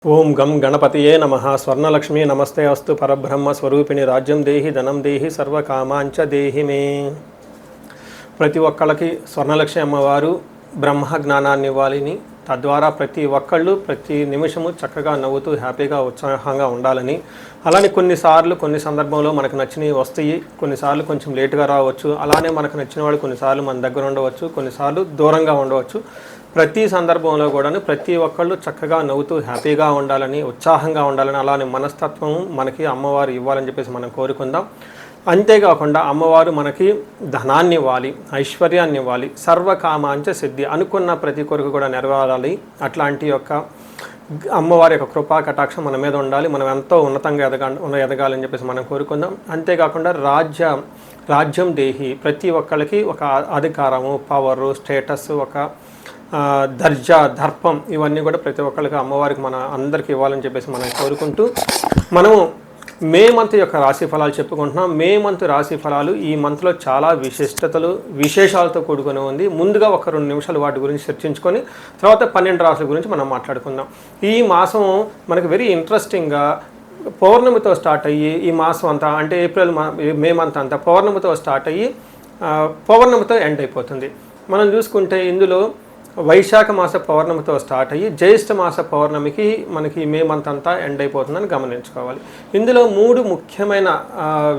ఓం గం గణపతియే నమః. స్వర్ణలక్ష్మి నమస్తే అస్తు. పరబ్రహ్మ స్వరూపిణి రాజ్యం దేహి ధనం దేహి సర్వకామాంచ దేహి మే. ప్రతి ఒక్కళ్ళకి స్వర్ణలక్ష్మి అమ్మవారు బ్రహ్మ జ్ఞానాన్ని ఇవ్వాలని, తద్వారా ప్రతి ఒక్కళ్ళు ప్రతి నిమిషము చక్కగా నవ్వుతూ హ్యాపీగా ఉత్సాహంగా ఉండాలని, అలానే కొన్ని సందర్భంలో మనకు నచ్చినవి వస్తాయి, కొన్నిసార్లు కొంచెం లేటుగా రావచ్చు. అలానే మనకు నచ్చిన వాళ్ళు కొన్నిసార్లు మన దగ్గర ఉండవచ్చు, కొన్నిసార్లు దూరంగా ఉండవచ్చు. ప్రతి సందర్భంలో కూడా ప్రతి ఒక్కళ్ళు చక్కగా నవ్వుతూ హ్యాపీగా ఉండాలని, ఉత్సాహంగా ఉండాలని, అలానే మనస్తత్వం మనకి అమ్మవారు ఇవ్వాలని చెప్పేసి మనం కోరుకుందాం. అంతేకాకుండా అమ్మవారు మనకి ధనాన్ని ఇవ్వాలి, ఐశ్వర్యాన్ని ఇవ్వాలి, సర్వకామాంచ సిద్ధి, అనుకున్న ప్రతి కొరకు కూడా నెరవేరాలి. అట్లాంటి యొక్క అమ్మవారి యొక్క కృపా కటాక్షం మన మీద ఉండాలి. మనం ఎంతో ఉన్నతంగా ఎదగాలని చెప్పేసి మనం కోరుకుందాం. అంతేకాకుండా రాజ్యం దేహి, ప్రతి ఒక్కళ్ళకి ఒక అధికారము, పవరు, స్టేటస్, ఒక దర్జా, దర్పం, ఇవన్నీ కూడా ప్రతి ఒక్కరికి అమ్మవారికి మన అందరికీ ఇవ్వాలని చెప్పేసి మనం కోరుకుంటూ మనము మే మంత్ యొక్క రాశి ఫలాలు చెప్పుకుంటున్నాం. మే మంత్ రాశి ఫలాలు ఈ మంత్లో చాలా విశేషాలతో కూడుకొని ఉంది. ముందుగా ఒక 2 నిమిషాలు వాటి గురించి చర్చించుకొని తర్వాత 12 రాశుల గురించి మనం మాట్లాడుకుందాం. ఈ మాసం మనకు వెరీ ఇంట్రెస్టింగ్గా పౌర్ణమితో స్టార్ట్ అయ్యి ఈ మాసం అంతా అంటే మే మంత్ అంతా పౌర్ణమితో స్టార్ట్ అయ్యి పౌర్ణమితో ఎండ్ అయిపోతుంది. మనం చూసుకుంటే ఇందులో వైశాఖ మాస పౌర్ణమితో స్టార్ట్ అయ్యి జ్యేష్ఠ మాస పౌర్ణమికి మనకి మే మంత్ అంతా ఎండ్ అయిపోతుందని గమనించుకోవాలి. ఇందులో 3 ముఖ్యమైన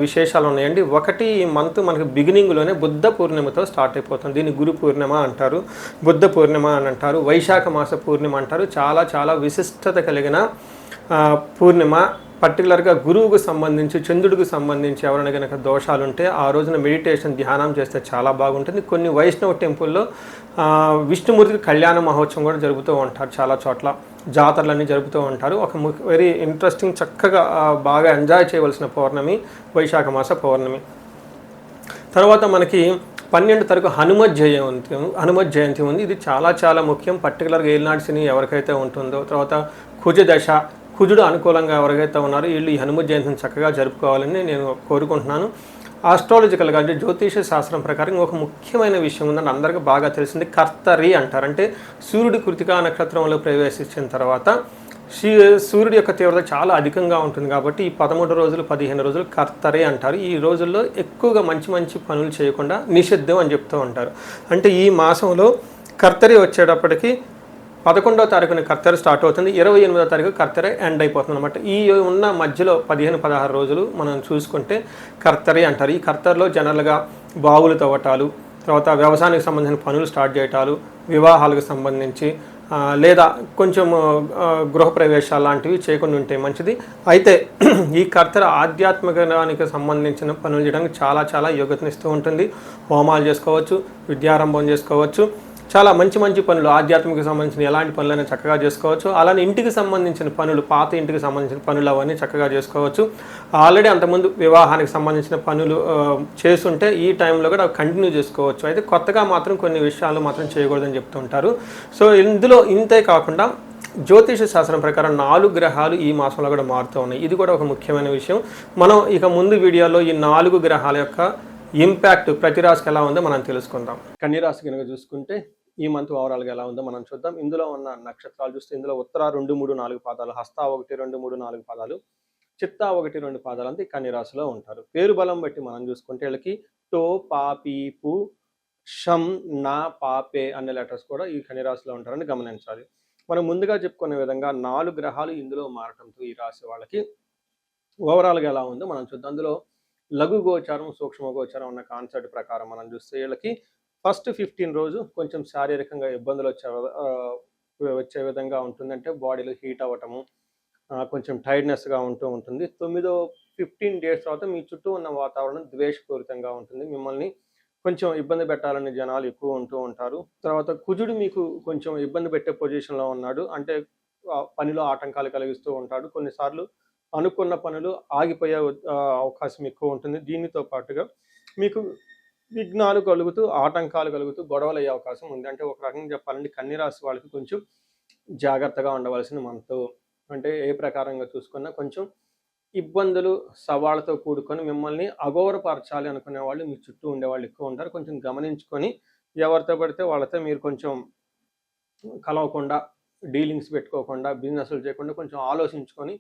విశేషాలు ఉన్నాయండి. ఒకటి, ఈ మంత్ మనకి బిగినింగ్లోనే బుద్ధ పూర్ణిమతో స్టార్ట్ అయిపోతుంది. దీన్ని గురు పూర్ణిమ అంటారు, బుద్ధ పూర్ణిమ అని అంటారు, వైశాఖ మాస పూర్ణిమ అంటారు. చాలా చాలా విశిష్టత కలిగిన పూర్ణిమ. పర్టికులర్గా గురువుకు సంబంధించి, చంద్రుడికి సంబంధించి ఎవరైనా కనుక దోషాలు ఉంటే ఆ రోజున మెడిటేషన్, ధ్యానం చేస్తే చాలా బాగుంటుంది. కొన్ని వైష్ణవ టెంపుల్లో విష్ణుమూర్తికి కళ్యాణ మహోత్సవం కూడా జరుపుతూ ఉంటారు. చాలా చోట్ల జాతరలన్నీ జరుపుతూ ఉంటారు. ఒక వెరీ ఇంట్రెస్టింగ్, చక్కగా బాగా ఎంజాయ్ చేయవలసిన పౌర్ణమి వైశాఖ మాస పౌర్ణమి. తర్వాత మనకి 12 తారీఖు హనుమత్ జయంతి ఉంది. ఇది చాలా చాలా ముఖ్యం. పర్టికులర్గా ఏలినాటి శని ఎవరికైతే ఉంటుందో, తర్వాత కుజదశ, కుజుడు అనుకూలంగా ఎవరికైతే ఉన్నారో వీళ్ళు ఈ హనుమత్ జయంతిని చక్కగా జరుపుకోవాలని నేను కోరుకుంటున్నాను. ఆస్ట్రాలజికల్గా అంటే జ్యోతిష శాస్త్రం ప్రకారం ఒక ముఖ్యమైన విషయం ఉందని అందరికీ బాగా తెలిసింది, కర్తరి అంటారు. అంటే సూర్యుడి కృతికా నక్షత్రంలో ప్రవేశించిన తర్వాత సూర్యుడి యొక్క తీవ్రత చాలా అధికంగా ఉంటుంది కాబట్టి ఈ 13 రోజులు 15 రోజులు కర్తరి అంటారు. ఈ రోజుల్లో ఎక్కువగా మంచి మంచి పనులు చేయకుండా నిషిద్ధం అని చెప్తూ ఉంటారు. అంటే ఈ మాసంలో కర్తరి వచ్చేటప్పటికి 11వ తారీఖున కర్తరి స్టార్ట్ అవుతుంది, 28వ తారీఖు కర్తరి ఎండ్ అయిపోతుంది అనమాట. ఈ ఉన్న మధ్యలో 15-16 రోజులు మనం చూసుకుంటే కర్తరి అంటారు. ఈ కర్తరిలో జనరల్గా బావులు తవ్వటాలు, తర్వాత వ్యవసాయానికి సంబంధించిన పనులు స్టార్ట్ చేయటాలు, వివాహాలకు సంబంధించి లేదా కొంచెం గృహప్రవేశాలు లాంటివి చేయకుండా ఉంటే మంచిది. అయితే ఈ కర్తరి ఆధ్యాత్మికానికి సంబంధించిన పనులు చేయడానికి చాలా చాలా యోగ్యతనిస్తూ ఉంటుంది. హోమాలు చేసుకోవచ్చు, విద్యారంభం చేసుకోవచ్చు, చాలా మంచి మంచి పనులు, ఆధ్యాత్మిక సంబంధించిన ఎలాంటి పనులైనా చక్కగా చేసుకోవచ్చు. అలానే ఇంటికి సంబంధించిన పనులు, పాత ఇంటికి సంబంధించిన పనులు అవన్నీ చక్కగా చేసుకోవచ్చు. ఆల్రెడీ అంతకుముందు వివాహానికి సంబంధించిన పనులు చేస్తుంటే ఈ టైంలో కూడా కంటిన్యూ చేసుకోవచ్చు. అయితే కొత్తగా మాత్రం కొన్ని విషయాలు మాత్రం చేయకూడదని చెప్తుంటారు. సో ఇందులో ఇంతే కాకుండా జ్యోతిష శాస్త్రం ప్రకారం 4 గ్రహాలు ఈ మాసంలో కూడా మారుతూ ఉన్నాయి. ఇది కూడా ఒక ముఖ్యమైన విషయం. మనం ఇక ముందు వీడియోలో ఈ 4 గ్రహాల యొక్క ఇంపాక్ట్ ప్రతి రాశికి ఎలా ఉందో మనం తెలుసుకుందాం. కన్య రాశి కనుక చూసుకుంటే ఈ మంత్ ఓవరాల్గా ఎలా ఉందో మనం చూద్దాం. ఇందులో ఉన్న నక్షత్రాలు చూస్తే ఇందులో ఉత్తర 2, 3, 4 పాదాలు, హస్త 1, 2, 3, 4 పాదాలు, చిత్త 1, 2 పాదాలు అంతా కన్య రాశిలో ఉంటారు. పేరు బలం బట్టి మనం చూసుకుంటే వీళ్ళకి టో, పా, పీ, పు, షం, నా, పాపే అనే లెటర్స్ కూడా ఈ కన్య రాశిలో ఉంటారని గమనించాలి. మనం ముందుగా చెప్పుకునే విధంగా 4 గ్రహాలు ఇందులో మారటంతో ఈ రాశి వాళ్ళకి ఓవరాల్గా ఎలా ఉందో మనం చూద్దాం. అందులో లఘు గోచారం, సూక్ష్మ గోచారం ఉన్న కాన్సెప్ట్ ప్రకారం మనం చూస్తే వీళ్ళకి ఫస్ట్ 15 రోజు కొంచెం శారీరకంగా ఇబ్బందులు వచ్చే విధంగా ఉంటుంది. అంటే బాడీలో హీట్ అవ్వటము, కొంచెం టైర్డ్నెస్గా ఉంటుంది. 15 డేస్ తర్వాత మీ చుట్టూ ఉన్న వాతావరణం ద్వేషపూరితంగా ఉంటుంది. మిమ్మల్ని కొంచెం ఇబ్బంది పెట్టాలని జనాలు ఎక్కువ ఉంటూ ఉంటారు. తర్వాత కుజుడు మీకు కొంచెం ఇబ్బంది పెట్టే పొజిషన్లో ఉన్నాడు. అంటే పనిలో ఆటంకాలు కలిగిస్తూ ఉంటాడు. కొన్నిసార్లు అనుకున్న పనులు ఆగిపోయే అవకాశం ఎక్కువ ఉంటుంది. దీనితో పాటుగా మీకు విఘ్నాలు కలుగుతూ, ఆటంకాలు కలుగుతూ గొడవలు అయ్యే అవకాశం ఉంది. అంటే ఒక రకంగా చెప్పాలంటే కన్య రాశి వాళ్ళకి కొంచెం జాగ్రత్తగా ఉండవలసిన మంత్. అంటే ఏ ప్రకారంగా చూసుకున్నా కొంచెం ఇబ్బందులు, సవాళ్ళతో కూడుకొని మిమ్మల్ని అగౌరవపరచాలి అనుకునే వాళ్ళు మీ చుట్టూ ఉండేవాళ్ళు ఎక్కువ ఉంటారు. కొంచెం గమనించుకొని ఎవరితో పడితే వాళ్ళతో మీరు కొంచెం కలవకుండా డీలింగ్స్ పెట్టుకోకుండా, బిజినెస్లు చేయకుండా కొంచెం ఆలోచించుకొని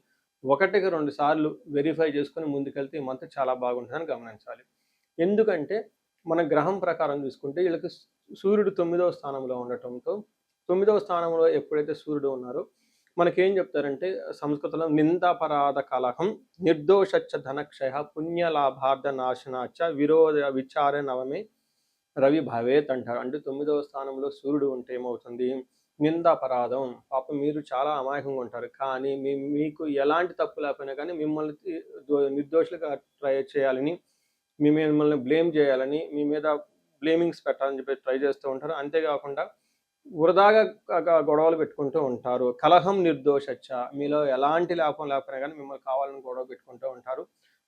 ఒకటికి 2 సార్లు వెరిఫై చేసుకొని ముందుకెళ్తే ఈ మంత్ చాలా బాగుంటుందని గమనించాలి. ఎందుకంటే మన గ్రహం ప్రకారం చూసుకుంటే వీళ్ళకి సూర్యుడు 9వ స్థానంలో ఉండటంతో 9వ స్థానంలో ఎప్పుడైతే సూర్యుడు ఉన్నారో మనకేం చెప్తారంటే సంస్కృతంలో నిందాపరాధ కలహం నిర్దోషచ్చ ధనక్షయ పుణ్యలాభార్థ నాశనాచ విరోధ విచార నవమే రవి భవేత్ అంటారు. అంటే 9వ స్థానంలో సూర్యుడు ఉంటే ఏమవుతుంది, నిందాపరాధం, పాపం మీరు చాలా అమాయకంగా ఉంటారు, కానీ మీకు ఎలాంటి తప్పు లేకపోయినా కానీ మిమ్మల్ని నిర్దోషులుగా ట్రై చేయాలని, మిమ్మల్ని బ్లేమ్ చేయాలని, మీ మీద బ్లేమింగ్స్ పెట్టాలని చెప్పి ట్రై చేస్తూ ఉంటారు. అంతేకాకుండా వృధాగా గొడవలు పెట్టుకుంటూ ఉంటారు. కలహం నిర్దోషచ్చ, మీలో ఎలాంటి లాభం లేకపోయినా కానీ మిమ్మల్ని కావాలని గొడవ పెట్టుకుంటూ ఉంటారు.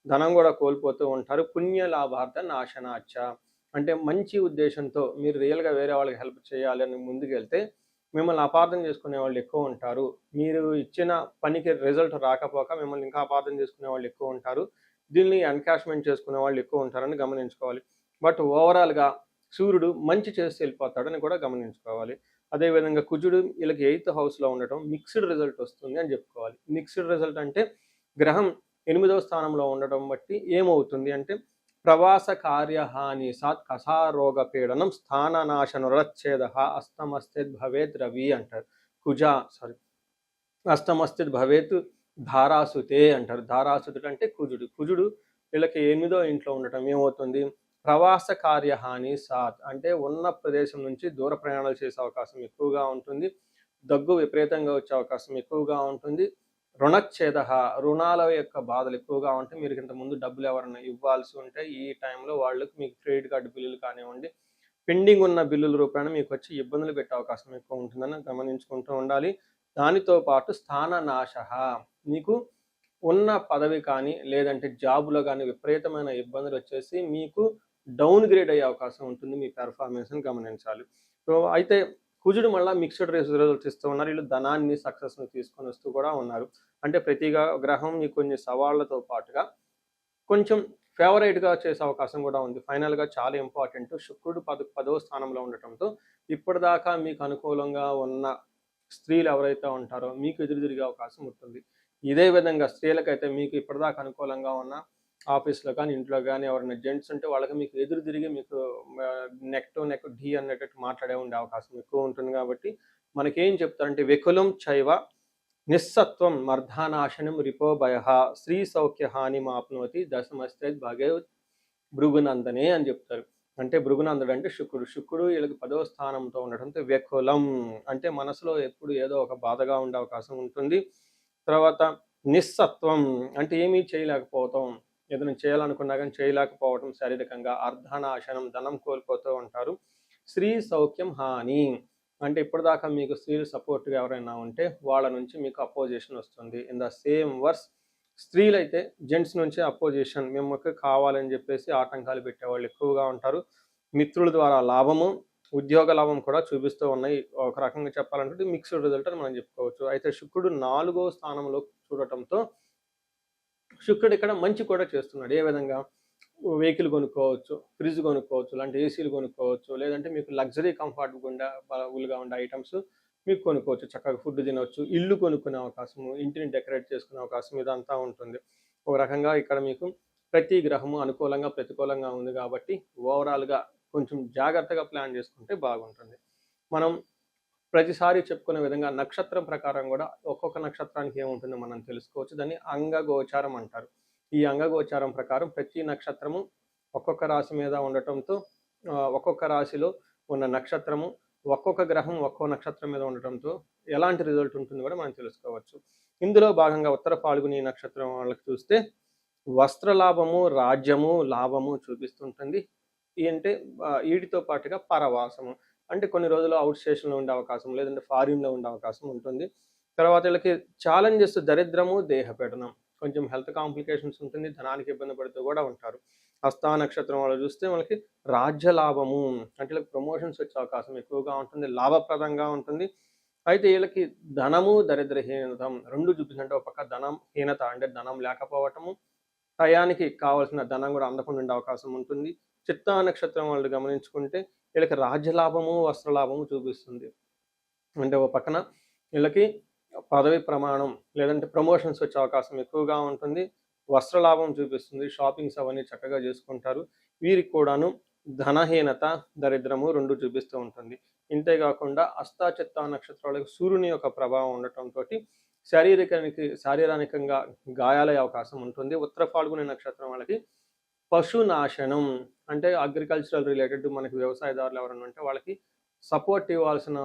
ధనం కూడా కోల్పోతూ ఉంటారు. పుణ్య లాభార్థ నాశనాచ్చ, అంటే మంచి ఉద్దేశంతో మీరు రియల్గా వేరే వాళ్ళకి హెల్ప్ చేయాలని ముందుకెళ్తే మిమ్మల్ని అపార్థం చేసుకునే వాళ్ళు ఎక్కువ ఉంటారు. మీరు ఇచ్చిన పనికి రిజల్ట్ రాకపోక మిమ్మల్ని ఇంకా అపార్థం చేసుకునే వాళ్ళు ఎక్కువ ఉంటారు. దీన్ని ఎన్కాష్మెంట్ చేసుకునే వాళ్ళు ఎక్కువ ఉంటారని గమనించుకోవాలి. బట్ ఓవరాల్గా సూర్యుడు మంచి చేసి వెళ్ళిపోతాడని కూడా గమనించుకోవాలి. అదేవిధంగా కుజుడు వీళ్ళకి 8th హౌస్లో ఉండటం మిక్స్డ్ రిజల్ట్ వస్తుంది అని చెప్పుకోవాలి. మిక్స్డ్ రిజల్ట్ అంటే గ్రహం 8వ స్థానంలో ఉండటం బట్టి ఏమవుతుంది అంటే ప్రవాస కార్యహాని సాత్ కసారోగ పీడనం స్థాననాశనురచ్ఛేద అస్తమస్థిత్ భవేత్ రవి అంటారు. అస్తమస్థిత్ భవేత్ ధారాసుతే అంటారు. ధారాసుతుడు అంటే కుజుడు వీళ్ళకి 8వ ఇంట్లో ఉండటం ఏమవుతుంది, ప్రవాస కార్యహాని సాత్ అంటే ఉన్న ప్రదేశం నుంచి దూర ప్రయాణాలు చేసే అవకాశం ఎక్కువగా ఉంటుంది. దగ్గు విపరీతంగా వచ్చే అవకాశం ఎక్కువగా ఉంటుంది. రుణచ్ఛేద, రుణాల యొక్క బాధలు ఎక్కువగా ఉంటాయి. మీరు ఇంతకుముందు డబ్బులు ఎవరైనా ఇవ్వాల్సి ఉంటే ఈ టైంలో వాళ్ళకి మీకు క్రెడిట్ కార్డు బిల్లులు కానివ్వండి, పెండింగ్ ఉన్న బిల్లుల రూపాయన మీకు వచ్చి ఇబ్బందులు పెట్టే అవకాశం ఎక్కువ ఉంటుందని గమనించుకుంటూ ఉండాలి. దానితో పాటు స్థాననాశ, మీకు ఉన్న పదవి కానీ లేదంటే జాబులో కానీ విపరీతమైన ఇబ్బందులు వచ్చేసి మీకు డౌన్ గ్రేడ్ అయ్యే అవకాశం ఉంటుంది. మీ పెర్ఫార్మెన్స్ని గమనించాలి. సో అయితే కుజుడు మళ్ళీ మిక్స్డ్ రిజల్ట్స్ ఇస్తూ ఉన్నారు. వీళ్ళు ధనాన్ని, సక్సెస్ని తీసుకొని వస్తూ కూడా ఉన్నారు. అంటే ప్రతి గ్రహం మీకు కొన్ని సవాళ్లతో పాటుగా కొంచెం ఫేవరేట్గా చేసే అవకాశం కూడా ఉంది. ఫైనల్గా చాలా ఇంపార్టెంట్, శుక్రుడు 10వ స్థానంలో ఉండటంతో ఇప్పటిదాకా మీకు అనుకూలంగా ఉన్న స్త్రీలు ఎవరైతే ఉంటారో మీకు ఎదురు తిరిగే అవకాశం ఉంటుంది. ఇదే విధంగా స్త్రీలకైతే మీకు ఇప్పటిదాకా అనుకూలంగా ఉన్న ఆఫీస్లో కానీ ఇంట్లో కానీ ఎవరైనా జెంట్స్ ఉంటే వాళ్ళకి మీకు ఎదురు తిరిగి మీకు నెక్ టు నెక్ ఢీ అనేటట్టు మాట్లాడే ఉండే అవకాశం ఎక్కువ ఉంటుంది. కాబట్టి మనకేం చెప్తారంటే వెకులం చైవ నిస్సత్వం మర్ధానాశనం రిపోభయ స్త్రీ సౌఖ్య హాని మాప్నోతి దశమస్తే భగవత్ భృగునందనే అని చెప్తారు. అంటే భృగునందుడు అంటే శుక్రుడు వీళ్ళకి 10వ స్థానంతో ఉండటంతో వెకులం అంటే మనసులో ఎప్పుడు ఏదో ఒక బాధగా ఉండే అవకాశం ఉంటుంది. తర్వాత నిస్సత్వం అంటే ఏమీ చేయలేకపోతాం, ఏదైనా చేయాలనుకున్నా కానీ చేయలేకపోవటం, శారీరకంగా అర్ధనాశనం ధనం కోల్పోతూ ఉంటారు. స్త్రీ సౌఖ్యం హాని అంటే ఇప్పటిదాకా మీకు స్త్రీలు సపోర్ట్గా ఎవరైనా ఉంటే వాళ్ళ నుంచి మీకు అపోజిషన్ వస్తుంది. ఇన్ ద సేమ్ వర్స్ స్త్రీలు అయితే జెంట్స్ నుంచి అపోజిషన్, మిమ్మల్ని కావాలని చెప్పేసి ఆటంకాలు పెట్టేవాళ్ళు ఎక్కువగా ఉంటారు. మిత్రుల ద్వారా లాభము, ఉద్యోగ లాభం కూడా చూపిస్తూ ఉన్నాయి. ఒక రకంగా చెప్పాలంటే మిక్స్డ్ రిజల్ట్ అని మనం చెప్పుకోవచ్చు. అయితే శుక్రుడు 4వ స్థానంలో చూడటంతో శుక్రుడు ఇక్కడ మంచి కూడా చేస్తున్నాడు. ఏ విధంగా, వెహికల్ కొనుక్కోవచ్చు, ఫ్రిడ్జ్ కొనుక్కోవచ్చు, లాంటి ఏసీలు కొనుక్కోవచ్చు, లేదంటే మీకు లగ్జరీ కంఫర్టబుల్గా ఉండే ఐటమ్స్ మీకు కొనుక్కోవచ్చు, చక్కగా ఫుడ్ తినవచ్చు, ఇల్లు కొనుక్కునే అవకాశము, ఇంటిని డెకరేట్ చేసుకునే అవకాశం ఇదంతా ఉంటుంది. ఒక రకంగా ఇక్కడ మీకు ప్రతి గ్రహము అనుకూలంగా ప్రతికూలంగా ఉంది కాబట్టి ఓవరాల్గా కొంచెం జాగ్రత్తగా ప్లాన్ చేసుకుంటే బాగుంటుంది. మనం ప్రతిసారి చెప్పుకునే విధంగా నక్షత్రం ప్రకారం కూడా ఒక్కొక్క నక్షత్రానికి ఏముంటుందో మనం తెలుసుకోవచ్చు. దాన్ని అంగగోచారం అంటారు. ఈ అంగగోచారం ప్రకారం ప్రతి నక్షత్రము ఒక్కొక్క రాశి మీద ఉండటంతో ఒక్కొక్క రాశిలో ఉన్న నక్షత్రము ఒక్కొక్క గ్రహం ఒక్కో నక్షత్రం మీద ఉండటంతో ఎలాంటి రిజల్ట్ ఉంటుంది కూడా మనం తెలుసుకోవచ్చు. ఇందులో భాగంగా ఉత్తర ఫాల్గుని నక్షత్రం వాళ్ళకి చూస్తే వస్త్రలాభము, రాజ్యము, లాభము చూపిస్తుంటుంది. అంటే వీటితో పాటుగా పరవాసము అంటే కొన్ని రోజులు అవుట్ స్టేషన్లో ఉండే అవకాశం, లేదంటే ఫారిన్లో ఉండే అవకాశం ఉంటుంది. తర్వాత వీళ్ళకి ఛాలెంజెస్ దరిద్రము, దేహపీడనం, కొంచెం హెల్త్ కాంప్లికేషన్స్ ఉంటుంది, ధనానికి ఇబ్బంది పడుతూ కూడా ఉంటారు. హస్తా నక్షత్రం వాళ్ళు చూస్తే మనకి రాజ్య లాభము అంటే వీళ్ళకి ప్రమోషన్స్ వచ్చే అవకాశం ఎక్కువగా ఉంటుంది, లాభప్రదంగా ఉంటుంది. అయితే వీళ్ళకి ధనము, దరిద్రహీనత రెండు చూపించంటే ఒక పక్క ధనం హీనత అంటే ధనం లేకపోవటము, టయానికి కావాల్సిన ధనం కూడా అందకుండా ఉండే అవకాశం ఉంటుంది. చిత్తా నక్షత్రం వాళ్ళు గమనించుకుంటే వీళ్ళకి రాజ్యలాభము, వస్త్రలాభము చూపిస్తుంది. అంటే ఒక పక్కన వీళ్ళకి పదవి ప్రమాణం లేదంటే ప్రమోషన్స్ వచ్చే అవకాశం ఎక్కువగా ఉంటుంది. వస్త్రలాభం చూపిస్తుంది. షాపింగ్స్ అవన్నీ చక్కగా చేసుకుంటారు. వీరికి కూడాను ధనహీనత, దరిద్రము 2 చూపిస్తూ ఉంటుంది. ఇంతేకాకుండా అష్టా చిత్తా నక్షత్రాలకు సూర్యుని యొక్క ప్రభావం ఉండటంతోటి శారీరకంగా గాయాలయ్యే అవకాశం ఉంటుంది. ఉత్తర ఫాల్గుని నక్షత్రం వాళ్ళకి పశునాశనం అంటే అగ్రికల్చరల్ రిలేటెడ్ మనకి వ్యవసాయదారులు ఎవరైనా ఉంటే వాళ్ళకి సపోర్ట్ ఇవ్వాల్సిన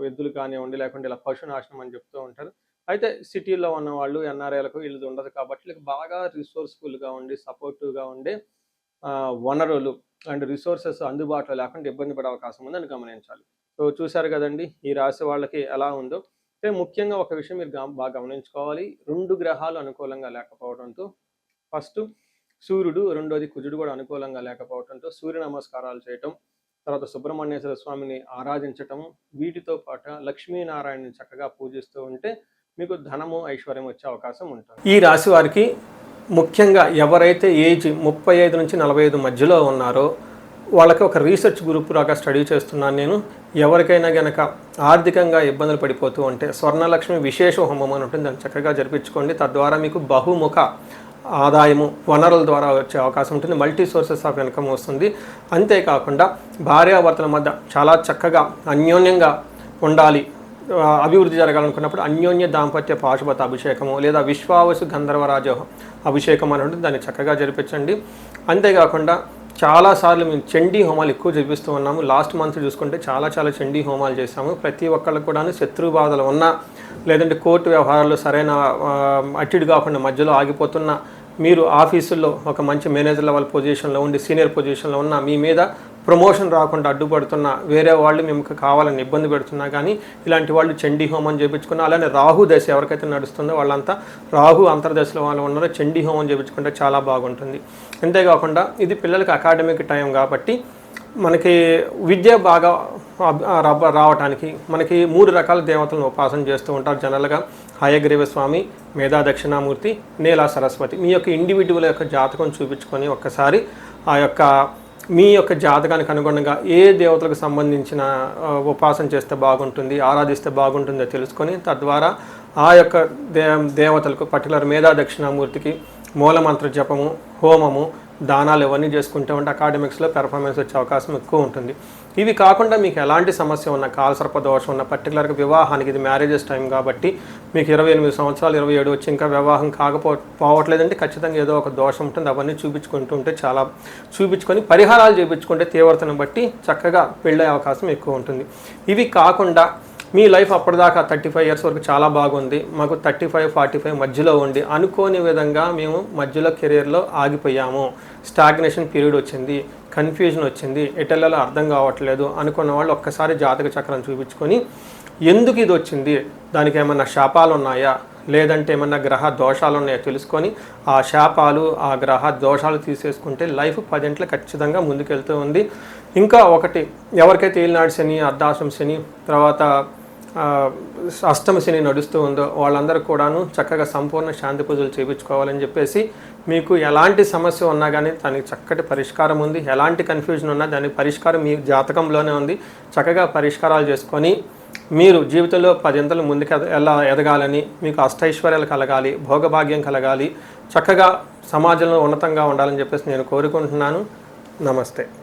ఎద్దులు కానివ్వండి, లేకుంటే ఇలా పశునాశనం అని చెప్తూ ఉంటారు. అయితే సిటీలో ఉన్న వాళ్ళు ఎన్ఆర్ఐలకు వీళ్ళది ఉండదు కాబట్టి వీళ్ళకి బాగా రిసోర్స్ఫుల్గా ఉండి సపోర్టివ్గా ఉండే వనరులు అండ్ రిసోర్సెస్ అందుబాటులో లేకుండా ఇబ్బంది పడే అవకాశం ఉందని గమనించాలి. సో చూశారు కదండి ఈ రాశి వాళ్ళకి ఎలా ఉందో. అంటే ముఖ్యంగా ఒక విషయం మీరు బాగా గమనించుకోవాలి. 2 గ్రహాలు అనుకూలంగా లేకపోవడంతో ఫస్ట్ సూర్యుడు, రెండోది కుజుడు కూడా అనుకూలంగా లేకపోవడంతో సూర్య నమస్కారాలు చేయటం, తర్వాత సుబ్రహ్మణ్యేశ్వర స్వామిని ఆరాధించటం, వీటితో పాటు లక్ష్మీనారాయణని చక్కగా పూజిస్తూ ఉంటే మీకు ధనము ఐశ్వర్యం వచ్చే అవకాశం ఉంటుంది. ఈ రాశి వారికి ముఖ్యంగా ఎవరైతే ఏజ్ 35 నుంచి 45 మధ్యలో ఉన్నారో వాళ్ళకి ఒక రీసెర్చ్ గ్రూప్ లాగా స్టడీ చేస్తున్నాను నేను. ఎవరికైనా గనక ఆర్థికంగా ఇబ్బందులు పడిపోతూ ఉంటే స్వర్ణలక్ష్మి విశేష హోమం అని ఉంటుంది, దాన్ని చక్కగా జరిపించుకోండి. తద్వారా మీకు బహుముఖ ఆదాయము వనరుల ద్వారా వచ్చే అవకాశం ఉంటుంది. మల్టీ సోర్సెస్ ఆఫ్ ఇన్కమ్ వస్తుంది. అంతేకాకుండా భార్యాభర్తల మధ్య చాలా చక్కగా అన్యోన్యంగా ఉండాలి, అభివృద్ధి జరగాలనుకున్నప్పుడు అన్యోన్య దాంపత్య పాశుపత అభిషేకము లేదా విశ్వావసు గంధర్వరాజ అభిషేకం అని ఉంటుంది, దాన్ని చక్కగా జరిపించండి. అంతేకాకుండా చాలాసార్లు మేము చండీ హోమాలు ఎక్కువ జరిపిస్తూ ఉన్నాము. లాస్ట్ మంత్ చూసుకుంటే చాలా చండీ హోమాలు చేసాము. ప్రతి ఒక్కళ్ళకు కూడా శత్రు బాధలు ఉన్నా లేదంటే కోర్టు వ్యవహారాలు సరైన అట్టిడు కాకుండా మధ్యలో ఆగిపోతున్న మీరు ఆఫీసుల్లో ఒక మంచి మేనేజర్ లెవెల్ పొజిషన్లో ఉండి సీనియర్ పొజిషన్లో ఉన్న మీ మీద ప్రమోషన్ రాకుండా అడ్డుపడుతున్న వేరే వాళ్ళు మీకు కావాలని ఇబ్బంది పెడుతున్నా కానీ ఇలాంటి వాళ్ళు చండీ హోమం చేయించుకున్నా, అలానే రాహు దశ ఎవరికైతే నడుస్తుందో వాళ్ళంతా రాహు అంతర్దశలో వాళ్ళు ఉన్నారో చండీ హోమం చేయించుకుంటే చాలా బాగుంటుంది. అంతేకాకుండా ఇది పిల్లలకి అకాడమిక్ టైం కాబట్టి మనకి విద్య బాగా రావటానికి మనకి 3 రకాల దేవతలను ఉపాసన చేస్తూ ఉంటారు జనరల్గా. హయగ్రీవ స్వామి, మేధా దక్షిణామూర్తి, నీలా సరస్వతి. మీ యొక్క ఇండివిజువల్ యొక్క జాతకం చూపించుకొని ఒక్కసారి ఆ యొక్క మీ యొక్క జాతకానికి అనుగుణంగా ఏ దేవతలకు సంబంధించిన ఉపాసన చేస్తే బాగుంటుంది, ఆరాధిస్తే బాగుంటుందో తెలుసుకొని తద్వారా ఆ యొక్క దేవతలకు పర్టికులర్ మేధా దక్షిణామూర్తికి మూలమంత్ర జపము, హోమము, దానాలు ఇవన్నీ చేసుకుంటూ ఉంటే అకాడమిక్స్లో పెర్ఫార్మెన్స్ వచ్చే అవకాశం ఎక్కువ ఉంటుంది. ఇవి కాకుండా మీకు ఎలాంటి సమస్య ఉన్న, కాలసర్ప దోషం ఉన్న, పర్టికులర్గా వివాహానికి ఇది మ్యారేజెస్ టైం కాబట్టి మీకు 28 సంవత్సరాలు 27 వచ్చి ఇంకా వివాహం పోవట్లేదంటే ఖచ్చితంగా ఏదో ఒక దోషం ఉంటుంది. అవన్నీ చూపించుకుంటూ ఉంటే చూపించుకొని పరిహారాలు చేయించుకుంటే తీవ్రతను బట్టి చక్కగా పెళ్ళే అవకాశం ఎక్కువ ఉంటుంది. ఇవి కాకుండా మీ లైఫ్ అప్పటిదాకా 35 ఇయర్స్ వరకు చాలా బాగుంది, మాకు 35-45 మధ్యలో ఉండి అనుకోని విధంగా మేము మధ్యలో కెరీర్లో ఆగిపోయాము, స్టాగ్నేషన్ పీరియడ్ వచ్చింది, కన్ఫ్యూజన్ వచ్చింది, ఎటెల్లలో అర్థం కావట్లేదు అనుకున్న వాళ్ళు ఒక్కసారి జాతక చక్రం చూపించుకొని ఎందుకు ఇది వచ్చింది, దానికి ఏమన్నా శాపాలు ఉన్నాయా లేదంటే ఏమన్నా గ్రహ దోషాలు ఉన్నాయో తెలుసుకొని ఆ శాపాలు ఆ గ్రహ దోషాలు తీసేసుకుంటే లైఫ్ 10 ఇంట్లో ఖచ్చితంగా ముందుకెళ్తూ ఉంది. ఇంకా ఒకటి, ఎవరికైతే ఏలినాడు శని, అర్ధాశ్రమ శని, తర్వాత అష్టమ శని నడుస్తూ ఉందో వాళ్ళందరూ కూడాను చక్కగా సంపూర్ణ శాంతి పూజలు చేయించుకోవాలని చెప్పేసి, మీకు ఎలాంటి సమస్య ఉన్నా కానీ దానికి చక్కటి పరిష్కారం ఉంది. ఎలాంటి కన్ఫ్యూజన్ ఉన్నా దానికి పరిష్కారం మీ జాతకంలోనే ఉంది. చక్కగా పరిష్కారాలు చేసుకొని మీరు జీవితంలో 10 ఇంతలు ముందుకు ఎలా ఎదగాలని, మీకు అష్టైశ్వర్యాలు కలగాలి, భోగభాగ్యం కలగాలి, చక్కగా సమాజంలో ఉన్నతంగా ఉండాలని చెప్పేసి నేను కోరుకుంటున్నాను. నమస్తే.